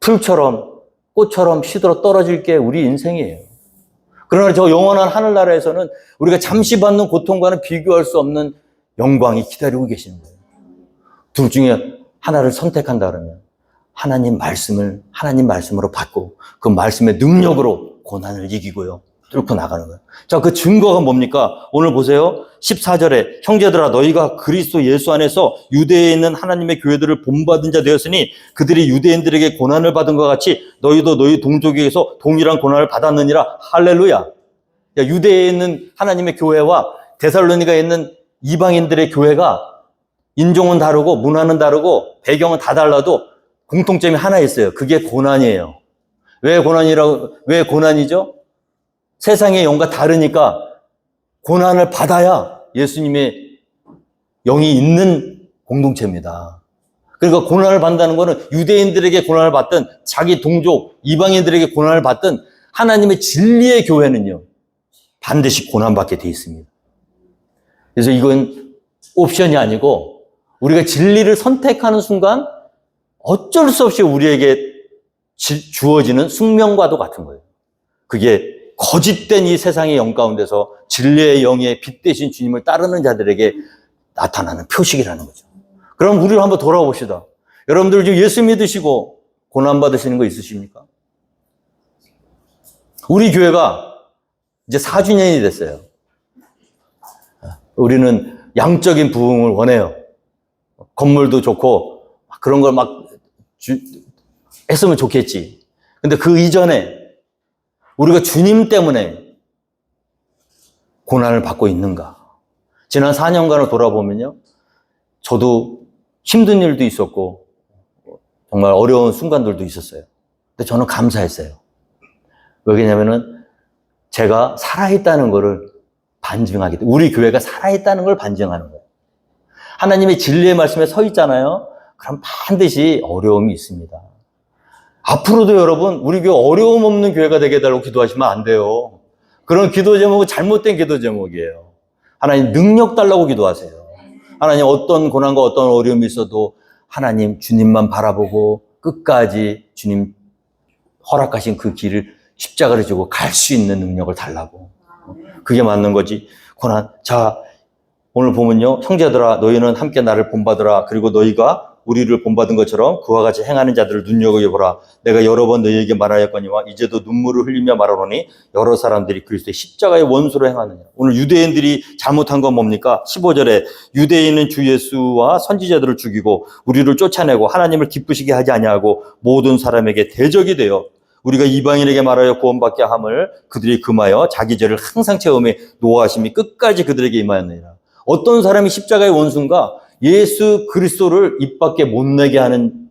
풀처럼 꽃처럼 시들어 떨어질 게 우리 인생이에요. 그러나 저 영원한 하늘나라에서는 우리가 잠시 받는 고통과는 비교할 수 없는 영광이 기다리고 계시는 거예요. 둘 중에 하나를 선택한다 그러면 하나님 말씀으로 받고 그 말씀의 능력으로 고난을 이기고요. 뚫고 나가는 거예요. 자, 그 증거가 뭡니까? 오늘 보세요. 14절에 형제들아 너희가 그리스도 예수 안에서 유대에 있는 하나님의 교회들을 본받은 자 되었으니 그들이 유대인들에게 고난을 받은 것 같이 너희도 너희 동족에게서 동일한 고난을 받았느니라. 할렐루야. 유대에 있는 하나님의 교회와 데살로니가에 있는 이방인들의 교회가 인종은 다르고 문화는 다르고 배경은 다 달라도 공통점이 하나 있어요. 그게 고난이에요. 왜 고난이죠? 세상의 영과 다르니까 고난을 받아야 예수님의 영이 있는 공동체입니다. 그러니까 고난을 받는다는 것은 유대인들에게 고난을 받든 자기 동족, 이방인들에게 고난을 받든 하나님의 진리의 교회는요, 반드시 고난받게 돼 있습니다. 그래서 이건 옵션이 아니고 우리가 진리를 선택하는 순간 어쩔 수 없이 우리에게 주어지는 숙명과도 같은 거예요. 그게 거짓된 이 세상의 영 가운데서 진리의 영의 빛 대신 주님을 따르는 자들에게 나타나는 표식이라는 거죠. 그럼 우리를 한번 돌아와 봅시다. 여러분들 지금 예수 믿으시고 고난 받으시는 거 있으십니까? 우리 교회가 이제 4주년이 됐어요. 우리는 양적인 부흥을 원해요. 건물도 좋고 그런 걸 막 했으면 좋겠지. 근데 그 이전에 우리가 주님 때문에 고난을 받고 있는가? 지난 4년간을 돌아보면요. 저도 힘든 일도 있었고 정말 어려운 순간들도 있었어요. 근데 저는 감사했어요. 왜냐면은 제가 살아있다는 것을 반증하기 때문에 우리 교회가 살아있다는 걸 반증하는 거예요. 하나님의 진리의 말씀에 서 있잖아요. 그럼 반드시 어려움이 있습니다. 앞으로도 여러분, 우리 교회 어려움 없는 교회가 되게 해달라고 기도하시면 안 돼요. 그런 기도 제목은 잘못된 기도 제목이에요. 하나님 능력 달라고 기도하세요. 하나님 어떤 고난과 어떤 어려움이 있어도 하나님 주님만 바라보고 끝까지 주님 허락하신 그 길을 십자가를 지고 갈 수 있는 능력을 달라고. 그게 맞는 거지. 고난. 자, 오늘 보면요. 형제들아 너희는 함께 나를 본받으라. 그리고 너희가 우리를 본받은 것처럼 그와 같이 행하는 자들을 눈여겨보라. 내가 여러 번 너희에게 말하였거니와 이제도 눈물을 흘리며 말하노니 여러 사람들이 그리스도의 십자가의 원수로 행하느냐. 오늘 유대인들이 잘못한 건 뭡니까? 15절에 유대인은 주 예수와 선지자들을 죽이고 우리를 쫓아내고 하나님을 기쁘시게 하지 아니하고 모든 사람에게 대적이 되어 우리가 이방인에게 말하여 구원받게 함을 그들이 금하여 자기 죄를 항상 채우며 노하심이 끝까지 그들에게 임하였느니라. 어떤 사람이 십자가의 원수인가? 예수 그리스도를 입 밖에 못 내게 하는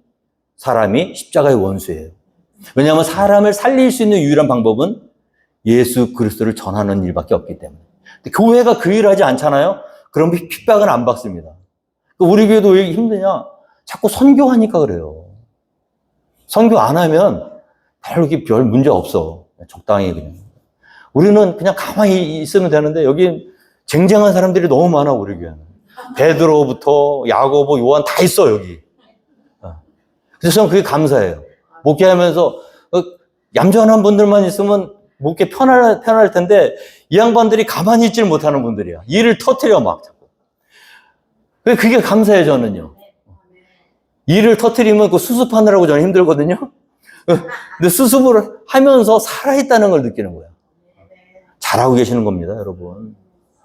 사람이 십자가의 원수예요. 왜냐하면 사람을 살릴 수 있는 유일한 방법은 예수 그리스도를 전하는 일밖에 없기 때문에. 근데 교회가 그 일을 하지 않잖아요? 그럼 핍박은 안 받습니다. 우리 교회도 왜 힘드냐? 자꾸 선교하니까 그래요. 선교 안 하면 별 문제 없어. 적당히 그냥. 우리는 그냥 가만히 있으면 되는데 여기 쟁쟁한 사람들이 너무 많아, 우리 교회는. 베드로부터 야고보, 요한 다 있어, 여기. 그래서 저는 그게 감사해요. 목회하면서 얌전한 분들만 있으면 목회 편할 텐데 이 양반들이 가만히 있질 못하는 분들이야. 일을 터뜨려 막 자꾸. 그게 감사해요, 저는요. 일을 터뜨리면 그 수습하느라고 저는 힘들거든요. 근데 수습을 하면서 살아있다는 걸 느끼는 거예요. 잘하고 계시는 겁니다, 여러분.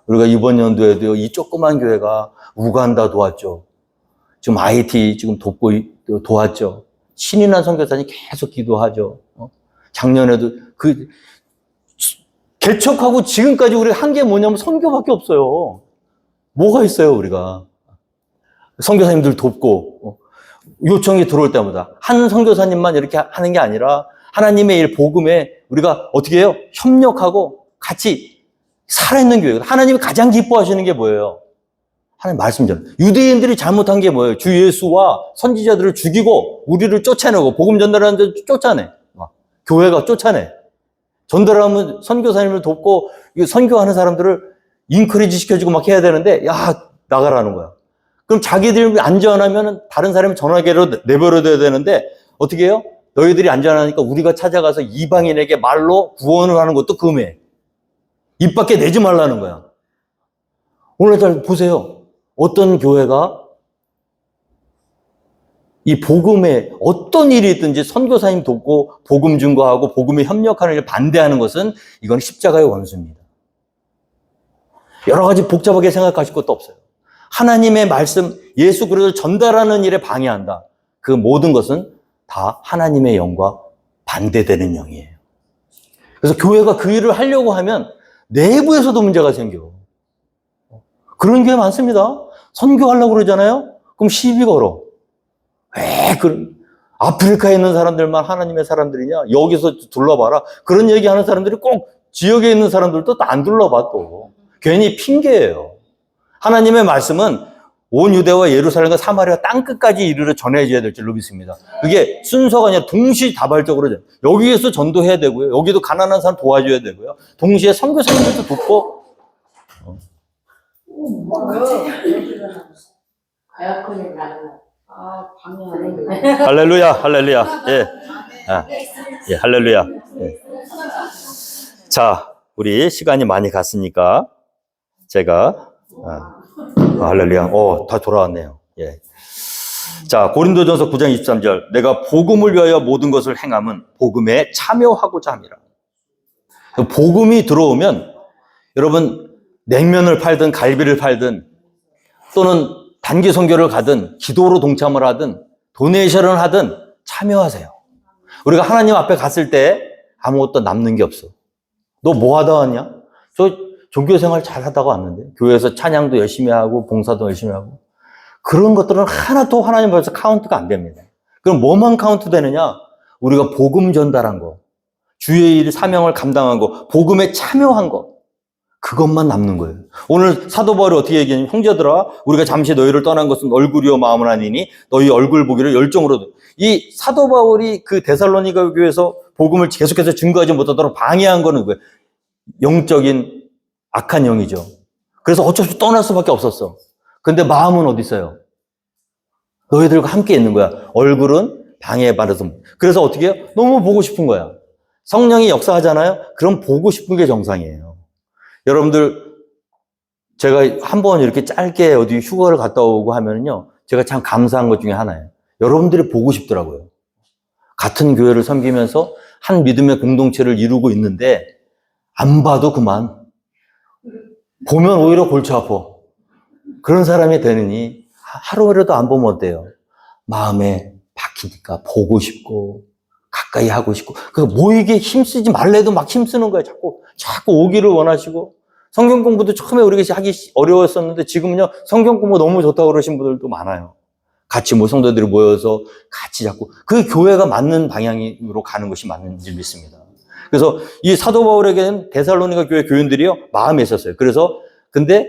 우리가 이번 연도에도 이 조그만 교회가 우간다 도왔죠. 지금 IT 지금 돕고 도왔죠. 신이 난 선교사님 계속 기도하죠. 작년에도 개척하고 지금까지 우리 한 게 뭐냐면 선교밖에 없어요. 뭐가 있어요, 우리가. 선교사님들 돕고 요청이 들어올 때마다 한 선교사님만 이렇게 하는 게 아니라 하나님의 일 복음에 우리가 어떻게 해요? 협력하고 같이 살아있는 교회. 하나님이 가장 기뻐하시는 게 뭐예요? 하나님 말씀대로. 유대인들이 잘못한 게 뭐예요? 주 예수와 선지자들을 죽이고 우리를 쫓아내고 복음 전달하는 데 쫓아내. 교회가 쫓아내. 전달하면 선교사님을 돕고 선교하는 사람들을 인커리지 시켜주고 막 해야 되는데 야 나가라는 거야. 그럼 자기들이 안전하면 다른 사람이 전화기로 내버려둬야 되는데 어떻게 해요? 너희들이 안전하니까 우리가 찾아가서 이방인에게 말로 구원을 하는 것도 금해. 입 밖에 내지 말라는 거야. 오늘날 보세요. 어떤 교회가 이 복음에 어떤 일이 있든지 선교사님 돕고 복음 증거하고 복음에 협력하는 일을 반대하는 것은 이건 십자가의 원수입니다. 여러 가지 복잡하게 생각하실 것도 없어요. 하나님의 말씀, 예수 그리스도를 전달하는 일에 방해한다. 그 모든 것은 다 하나님의 영과 반대되는 영이에요. 그래서 교회가 그 일을 하려고 하면 내부에서도 문제가 생겨. 그런 교회 많습니다. 선교하려고 그러잖아요? 그럼 시비 걸어. 왜 아프리카에 있는 사람들만 하나님의 사람들이냐? 여기서 둘러봐라. 그런 얘기하는 사람들이 꼭 지역에 있는 사람들도 또 안 둘러봐 또. 괜히 핑계예요. 하나님의 말씀은 온 유대와 예루살렘과 사마리아 땅끝까지 이르러 전해져야 될 줄로 믿습니다. 그게 순서가 아니라 동시다발적으로 여기에서 전도해야 되고요. 여기도 가난한 사람 도와줘야 되고요. 동시에 선교사님들도 돕고. 할렐루야, 할렐루야. 예, 예, 할렐루야. 예. 자, 우리 시간이 많이 갔으니까 제가 할렐루야. 다 돌아왔네요. 예. 자, 고린도전서 9장 23절. 내가 복음을 위하여 모든 것을 행함은 복음에 참여하고자 함이라. 복음이 들어오면 여러분 냉면을 팔든 갈비를 팔든 또는 단기 선교를 가든 기도로 동참을 하든 도네이션을 하든 참여하세요. 우리가 하나님 앞에 갔을 때 아무것도 남는 게 없어. 너 뭐 하다 왔냐? 저 종교생활 잘 하다가 왔는데 교회에서 찬양도 열심히 하고 봉사도 열심히 하고 그런 것들은 하나도 하나님 앞에서 카운트가 안 됩니다. 그럼 뭐만 카운트 되느냐? 우리가 복음 전달한 거, 주의 일 사명을 감당한 거, 복음에 참여한 거 그것만 남는 거예요. 오늘 사도 바울이 어떻게 얘기하냐면, 형제들아, 우리가 잠시 너희를 떠난 것은 얼굴이요 마음은 아니니 너희 얼굴 보기를 열정으로. 이 사도 바울이 그 데살로니가 교회에서 복음을 계속해서 증거하지 못하도록 방해한 거는 뭐예요? 영적인 악한 영이죠. 그래서 어쩔 수 없이 떠날 수밖에 없었어. 근데 마음은 어디 있어요? 너희들과 함께 있는 거야. 얼굴은 방해받아서. 그래서 어떻게 해요? 너무 보고 싶은 거야. 성령이 역사하잖아요? 그럼 보고 싶은 게 정상이에요. 여러분들, 제가 한번 이렇게 짧게 어디 휴가를 갔다 오고 하면요, 제가 참 감사한 것 중에 하나예요. 여러분들이 보고 싶더라고요. 같은 교회를 섬기면서 한 믿음의 공동체를 이루고 있는데, 안 봐도 그만. 보면 오히려 골치 아파. 그런 사람이 되느니, 하루라도 안 보면 어때요? 마음에 박히니까 보고 싶고, 가까이 하고 싶고, 모이게 힘쓰지 말래도 막 힘쓰는 거예요. 자꾸 오기를 원하시고. 성경 공부도 처음에 우리가 하기 어려웠었는데 지금은요, 성경 공부 너무 좋다고 그러신 분들도 많아요. 같이 성도들이 모여서 같이 자꾸 그 교회가 맞는 방향으로 가는 것이 맞는 줄 믿습니다. 그래서 이 사도 바울에게는 데살로니가 교회 교인들이요, 마음에 있었어요. 근데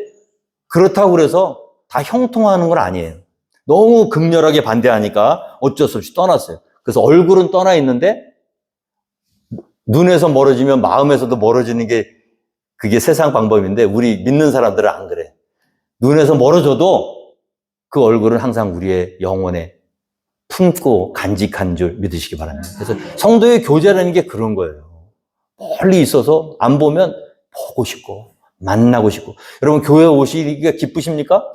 그렇다고 그래서 다 형통하는 건 아니에요. 너무 극렬하게 반대하니까 어쩔 수 없이 떠났어요. 그래서 얼굴은 떠나 있는데 눈에서 멀어지면 마음에서도 멀어지는 게 그게 세상 방법인데 우리 믿는 사람들은 안 그래. 눈에서 멀어져도 그 얼굴은 항상 우리의 영혼에 품고 간직한 줄 믿으시기 바랍니다. 그래서 성도의 교제라는 게 그런 거예요. 멀리 있어서 안 보면 보고 싶고 만나고 싶고. 여러분, 교회 오시기가 기쁘십니까?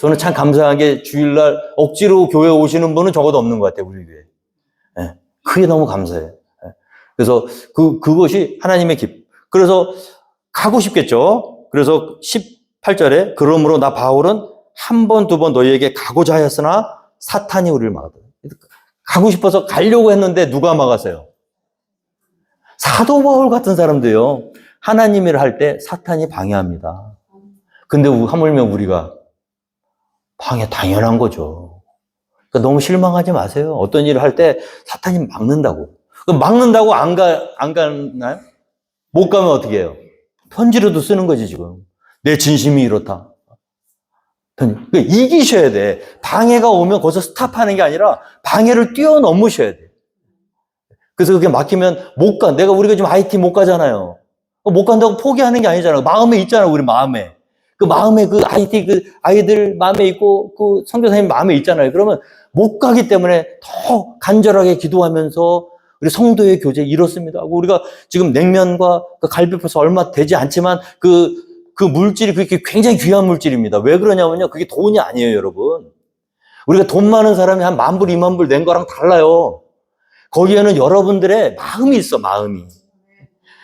저는 참 감사한 게 주일날 억지로 교회 오시는 분은 적어도 없는 것 같아요, 우리 교회. 네. 그게 너무 감사해요. 네. 그래서 그것이 하나님의 그래서 가고 싶겠죠. 그래서 18절에 그러므로 나 바울은 한 번, 두 번 너희에게 가고자 하였으나 사탄이 우리를 막았다. 가고 싶어서 가려고 했는데 누가 막았어요? 사도 바울 같은 사람도요, 하나님 일을 할 때 사탄이 방해합니다. 근데 하물며 우리가 방해 당연한 거죠. 그러니까 너무 실망하지 마세요. 어떤 일을 할 때 사탄이 막는다고. 막는다고 안 가나요? 못 가면 어떻게 해요? 편지로도 쓰는 거지, 지금. 내 진심이 이렇다. 그러니까 이기셔야 돼. 방해가 오면 거기서 스탑하는 게 아니라 방해를 뛰어넘으셔야 돼. 그래서 그게 막히면 못 가. 우리가 지금 IT 못 가잖아요. 못 간다고 포기하는 게 아니잖아요. 마음에 있잖아요, 우리 마음에. 그 마음에 그 IT 아이들 마음에 있고 그 선교사님 마음에 있잖아요. 그러면 못 가기 때문에 더 간절하게 기도하면서 우리 성도의 교제 이렇습니다. 우리가 지금 냉면과 그 갈비뼈서 얼마 되지 않지만 그 물질이 그게 굉장히 귀한 물질입니다. 왜 그러냐면요, 그게 돈이 아니에요, 여러분. 우리가 돈 많은 사람이 한 10,000불, 20,000불 낸 거랑 달라요. 거기에는 여러분들의 마음이 있어, 마음이.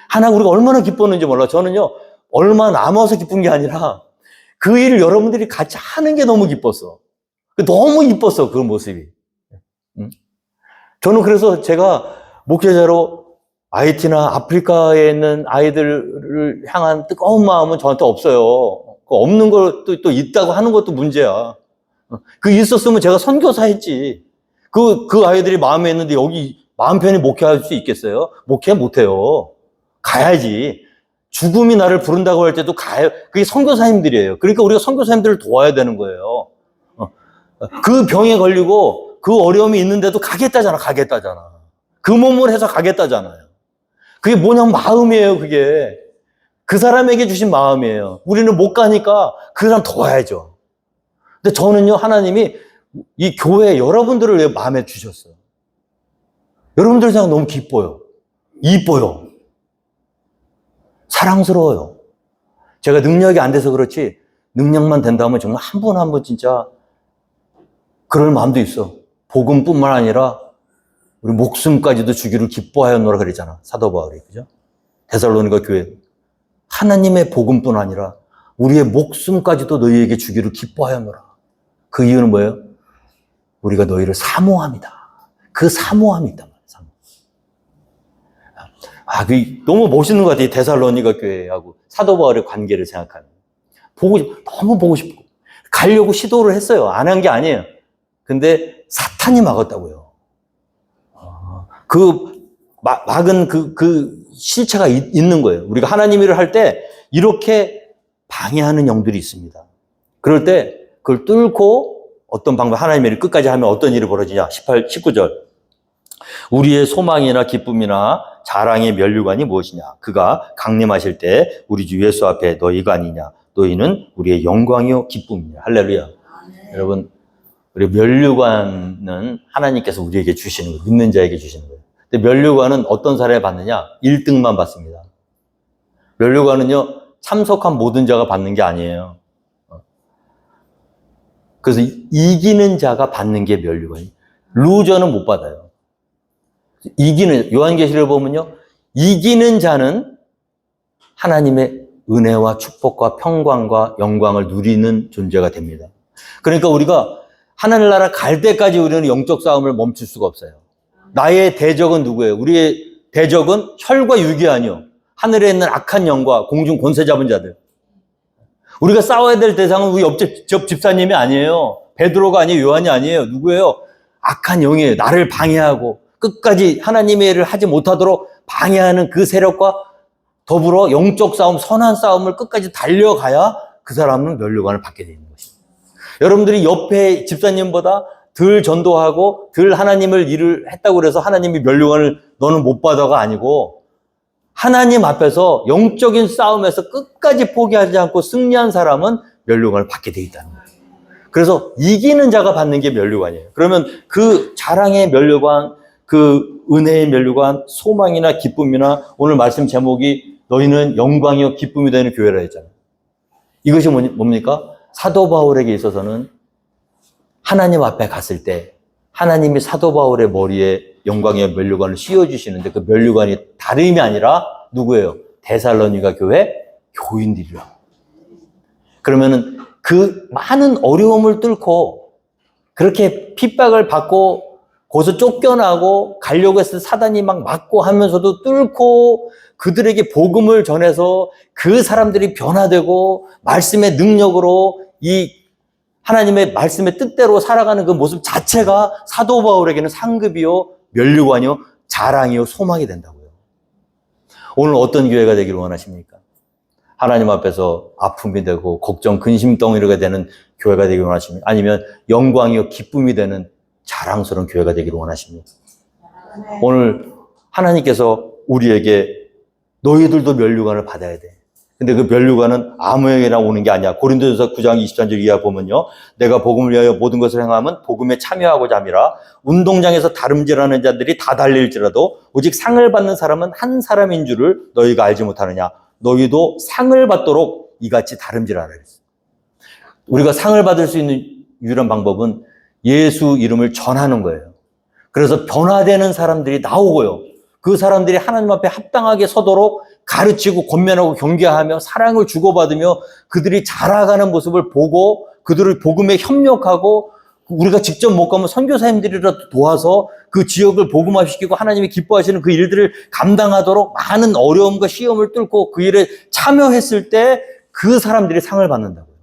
하나 우리가 얼마나 기뻤는지 몰라. 저는요, 얼마 남아서 기쁜 게 아니라 그 일을 여러분들이 같이 하는 게 너무 기뻤어. 너무 이뻤어, 그 모습이. 저는 그래서 제가 목회자로 IT나 아프리카에 있는 아이들을 향한 뜨거운 마음은 저한테 없어요. 없는 것도 또 있다고 하는 것도 문제야. 그 있었으면 제가 선교사 했지. 그 아이들이 마음에 있는데 여기 마음 편히 목회할 수 있겠어요? 목회 못해요. 가야지. 죽음이 나를 부른다고 할 때도 가요. 그게 선교사님들이에요. 그러니까 우리가 선교사님들을 도와야 되는 거예요. 그 병에 걸리고 그 어려움이 있는데도 가겠다잖아. 그 몸을 해서 가겠다잖아요. 그게 뭐냐면 마음이에요, 그게. 그 사람에게 주신 마음이에요. 우리는 못 가니까 그 사람 도와야죠. 근데 저는요, 하나님이 이 교회 여러분들을 왜 마음에 주셨어요? 여러분들 생각 너무 기뻐요. 이뻐요. 사랑스러워요. 제가 능력이 안 돼서 그렇지, 능력만 된다면 정말 한 분 한 분 진짜 그럴 마음도 있어. 복음뿐만 아니라 우리 목숨까지도 주기를 기뻐하였노라 그랬잖아, 사도 바울이. 그죠? 데살로니가 교회. 하나님의 복음뿐 아니라 우리의 목숨까지도 너희에게 주기를 기뻐하였노라. 그 이유는 뭐예요? 우리가 너희를 사모합니다. 그 사모함이 있단 말이에요. 너무 멋있는 것 같아요. 데살로니가 교회하고 사도 바울의 관계를 생각하면. 너무 보고 싶고. 가려고 시도를 했어요. 안 한 게 아니에요. 근데 사탄이 막았다고요. 막은 그 실체가 있는 거예요. 우리가 하나님 일을 할 때 이렇게 방해하는 영들이 있습니다. 그럴 때 그걸 뚫고 어떤 방법, 하나님의 일을 끝까지 하면 어떤 일이 벌어지냐? 19절. 우리의 소망이나 기쁨이나 자랑의 면류관이 무엇이냐? 그가 강림하실 때 우리 주 예수 앞에 너희가 아니냐? 너희는 우리의 영광이요 기쁨이냐? 할렐루야. 네. 여러분, 우리 면류관은 하나님께서 우리에게 주시는 거예요. 믿는 자에게 주시는 거예요. 근데 면류관은 어떤 사람이 받느냐? 1등만 받습니다. 면류관은요, 참석한 모든 자가 받는 게 아니에요. 그래서 이기는 자가 받는 게 면류관이에요. 루저는 못 받아요. 요한계시를 보면요, 이기는 자는 하나님의 은혜와 축복과 평강과 영광을 누리는 존재가 됩니다. 그러니까 우리가 하나님 나라 갈 때까지 우리는 영적 싸움을 멈출 수가 없어요. 나의 대적은 누구예요? 우리의 대적은 혈과 육이 아니요, 하늘에 있는 악한 영과 공중 권세 잡은 자들. 우리가 싸워야 될 대상은 우리 옆집 집사님이 아니에요. 베드로가 아니에요. 요한이 아니에요. 누구예요? 악한 영이에요. 나를 방해하고 끝까지 하나님의 일을 하지 못하도록 방해하는 그 세력과 더불어 영적 싸움, 선한 싸움을 끝까지 달려가야 그 사람은 면류관을 받게 되는 것입니다. 여러분들이 옆에 집사님보다 덜 전도하고 덜 하나님을 일을 했다고 그래서 하나님이 면류관을 너는 못 받아가 아니고, 하나님 앞에서 영적인 싸움에서 끝까지 포기하지 않고 승리한 사람은 면류관을 받게 되어 있다는 거예요. 그래서 이기는 자가 받는 게 면류관이에요. 그러면 그 자랑의 면류관, 그 은혜의 면류관, 소망이나 기쁨이나, 오늘 말씀 제목이 너희는 영광이요 기쁨이 되는 교회라 했잖아요. 이것이 뭡니까? 사도 바울에게 있어서는 하나님 앞에 갔을 때 하나님이 사도 바울의 머리에 영광의 면류관을 씌워주시는데, 그 면류관이 다름이 아니라 누구예요? 데살로니가 교회 교인들이라. 그러면은 그 많은 어려움을 뚫고 그렇게 핍박을 받고 거기서 쫓겨나고 가려고 했을 때 사단이 막 막고 하면서도 뚫고 그들에게 복음을 전해서 그 사람들이 변화되고 말씀의 능력으로 이 하나님의 말씀의 뜻대로 살아가는 그 모습 자체가 사도 바울에게는 상급이요, 면류관이요, 자랑이요, 소망이 된다고요. 오늘 어떤 교회가 되기를 원하십니까? 하나님 앞에서 아픔이 되고 걱정, 근심 덩어리가 되는 교회가 되기를 원하십니까? 아니면 영광이요, 기쁨이 되는 자랑스러운 교회가 되기를 원하십니까? 오늘 하나님께서 우리에게 너희들도 면류관을 받아야 돼. 근데 그 면류관은 아무에게나 오는 게 아니야. 고린도전서 9장 23절 이하 보면요, 내가 복음을 위하여 모든 것을 행하면 복음에 참여하고자 함이라. 운동장에서 다름질하는 자들이 다 달릴지라도 오직 상을 받는 사람은 한 사람인 줄을 너희가 알지 못하느냐. 너희도 상을 받도록 이같이 다름질하라. 우리가 상을 받을 수 있는 유일한 방법은 예수 이름을 전하는 거예요. 그래서 변화되는 사람들이 나오고요, 그 사람들이 하나님 앞에 합당하게 서도록 가르치고 권면하고 경계하며 사랑을 주고받으며 그들이 자라가는 모습을 보고 그들을 복음에 협력하고, 우리가 직접 못 가면 선교사님들이라도 도와서 그 지역을 복음화시키고 하나님이 기뻐하시는 그 일들을 감당하도록 많은 어려움과 시험을 뚫고 그 일에 참여했을 때 그 사람들이 상을 받는다고요.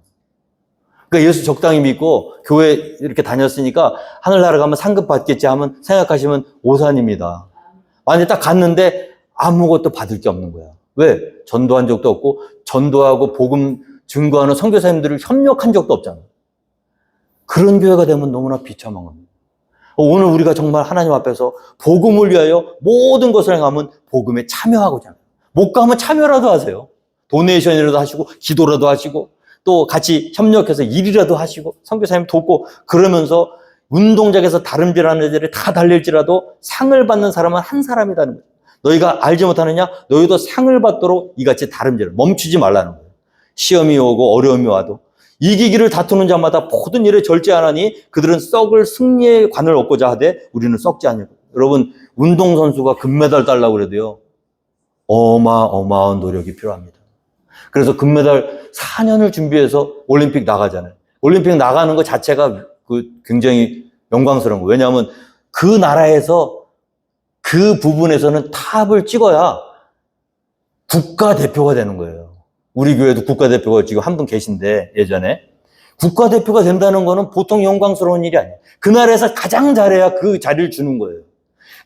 그러니까 예수 적당히 믿고 교회 이렇게 다녔으니까 하늘나라 가면 상급 받겠지 하면 생각하시면 오산입니다. 만약에 딱 갔는데 아무것도 받을 게 없는 거야. 왜? 전도한 적도 없고 전도하고 복음 증거하는 선교사님들을 협력한 적도 없잖아. 그런 교회가 되면 너무나 비참한 겁니다. 오늘 우리가 정말 하나님 앞에서 복음을 위하여 모든 것을 행하면 복음에 참여하고자 합니다. 못 가면 참여라도 하세요. 도네이션이라도 하시고 기도라도 하시고 또 같이 협력해서 일이라도 하시고 선교사님 돕고, 그러면서 운동장에서 다름질하는 애들이 다 달릴지라도 상을 받는 사람은 한 사람이라는 거예요. 너희가 알지 못하느냐? 너희도 상을 받도록 이같이 다름질, 멈추지 말라는 거예요. 시험이 오고 어려움이 와도 이기기를 다투는 자마다 모든 일에 절제하나니 그들은 썩을 승리의 관을 얻고자 하되 우리는 썩지 않을 거예요. 여러분, 운동선수가 금메달 따려고 그래도요, 어마어마한 노력이 필요합니다. 그래서 금메달 4년을 준비해서 올림픽 나가잖아요. 올림픽 나가는 것 자체가 굉장히 영광스러운 거예요. 왜냐하면 그 나라에서 그 부분에서는 탑을 찍어야 국가대표가 되는 거예요. 우리 교회도 국가대표가 지금 한 분 계신데, 예전에 국가대표가 된다는 거는 보통 영광스러운 일이 아니에요. 그 나라에서 가장 잘해야 그 자리를 주는 거예요.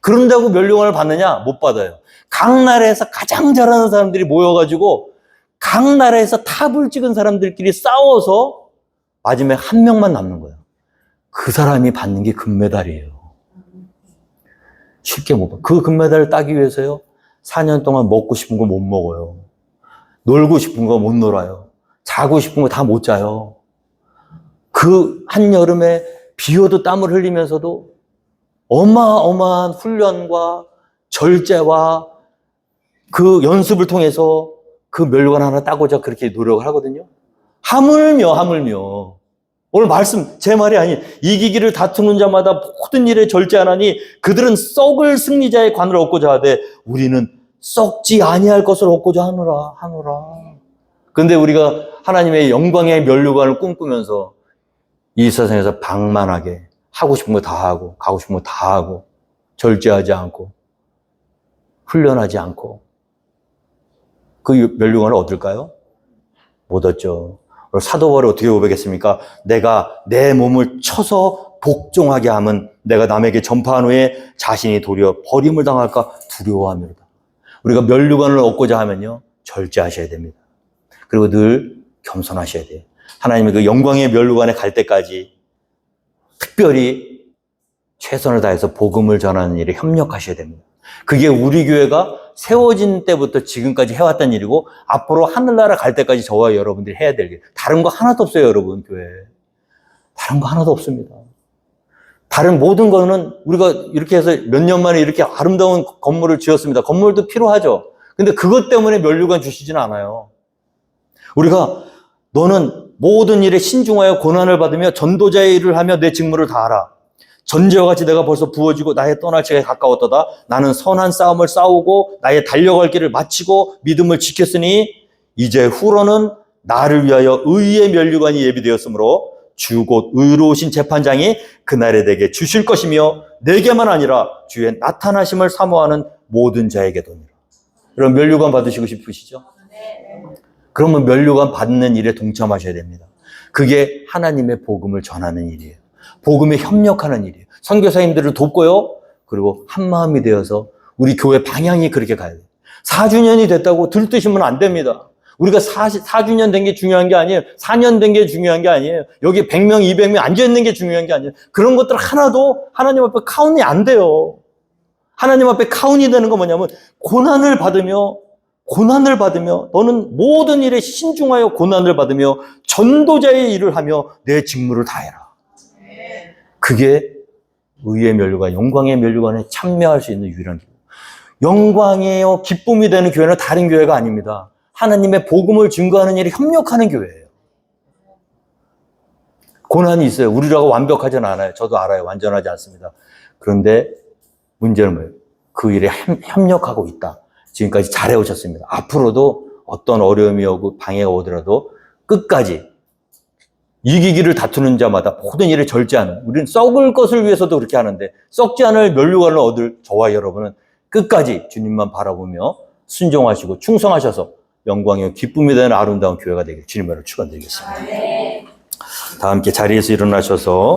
그런다고 면류관을 받느냐? 못 받아요. 각 나라에서 가장 잘하는 사람들이 모여가지고 각 나라에서 탑을 찍은 사람들끼리 싸워서 마지막에 한 명만 남는 거예요. 그 사람이 받는 게 금메달이에요. 쉽게 못 받아요. 그 금메달을 따기 위해서요, 4년 동안 먹고 싶은 거 못 먹어요. 놀고 싶은 거 못 놀아요. 자고 싶은 거 다 못 자요. 그 한여름에 비 오도 땀을 흘리면서도 어마어마한 훈련과 절제와 그 연습을 통해서 그 면류관 하나 따고자 그렇게 노력을 하거든요. 하물며 오늘 말씀 제 말이 아니, 이기기를 다투는 자마다 모든 일에 절제하나니 그들은 썩을 승리자의 관을 얻고자 하되 우리는 썩지 아니할 것을 얻고자 하노라. 그런데 우리가 하나님의 영광의 면류관을 꿈꾸면서 이 세상에서 방만하게 하고 싶은 거 다 하고 가고 싶은 거 다 하고 절제하지 않고 훈련하지 않고 그 면류관을 얻을까요? 못 얻죠. 사도 바울이 어떻게 고백했습니까? 내가 내 몸을 쳐서 복종하게 하면 내가 남에게 전파한 후에 자신이 도리어 버림을 당할까 두려워합니다. 우리가 면류관을 얻고자 하면요, 절제하셔야 됩니다. 그리고 늘 겸손하셔야 돼요. 하나님의 그 영광의 면류관에 갈 때까지 특별히 최선을 다해서 복음을 전하는 일에 협력하셔야 됩니다. 그게 우리 교회가 세워진 때부터 지금까지 해왔던 일이고 앞으로 하늘나라 갈 때까지 저와 여러분들이 해야 될 일. 다른 거 하나도 없어요, 여러분, 교회. 다른 거 하나도 없습니다. 다른 모든 거는 우리가 이렇게 해서 몇 년 만에 이렇게 아름다운 건물을 지었습니다. 건물도 필요하죠. 근데 그것 때문에 면류관 주시지는 않아요. 우리가 너는 모든 일에 신중하여 고난을 받으며 전도자의 일을 하며 내 직무를 다하라. 전제와 같이 내가 벌써 부어지고 나의 떠날 때가 가까웠도다. 나는 선한 싸움을 싸우고 나의 달려갈 길을 마치고 믿음을 지켰으니 이제 후로는 나를 위하여 의의 면류관이 예비되었으므로 주 곧 의로우신 재판장이 그날에 내게 주실 것이며 내게만 아니라 주의 나타나심을 사모하는 모든 자에게도니라. 그럼 면류관 받으시고 싶으시죠? 그러면 면류관 받는 일에 동참하셔야 됩니다. 그게 하나님의 복음을 전하는 일이에요. 복음에 협력하는 일이에요. 선교사님들을 돕고요. 그리고 한마음이 되어서 우리 교회 방향이 그렇게 가야 돼요. 4주년이 됐다고 들뜨시면 안 됩니다. 우리가 4주년 된 게 중요한 게 아니에요. 4년 된 게 중요한 게 아니에요. 여기 100명, 200명 앉아있는 게 중요한 게 아니에요. 그런 것들 하나도 하나님 앞에 카운이 안 돼요. 하나님 앞에 카운이 되는 건 뭐냐면 고난을 받으며 너는 모든 일에 신중하여 고난을 받으며 전도자의 일을 하며 내 직무를 다해라. 그게 의의 면류관, 영광의 면류관에 참여할 수 있는 유일한 길. 영광이에요, 기쁨이 되는 교회는 다른 교회가 아닙니다. 하나님의 복음을 증거하는 일에 협력하는 교회예요. 고난이 있어요. 우리라고 완벽하지는 않아요. 저도 알아요. 완전하지 않습니다. 그런데 문제는 뭐예요? 그 일에 협력하고 있다. 지금까지 잘해오셨습니다. 앞으로도 어떤 어려움이 오고 방해가 오더라도 끝까지 이기기를 다투는 자마다 모든 일을 절제하는, 우리는 썩을 것을 위해서도 그렇게 하는데 썩지 않을 면류관을 얻을 저와 여러분은 끝까지 주님만 바라보며 순종하시고 충성하셔서 영광의 기쁨이 되는 아름다운 교회가 되길 주님으로 축원드리겠습니다. 다 함께 자리에서 일어나셔서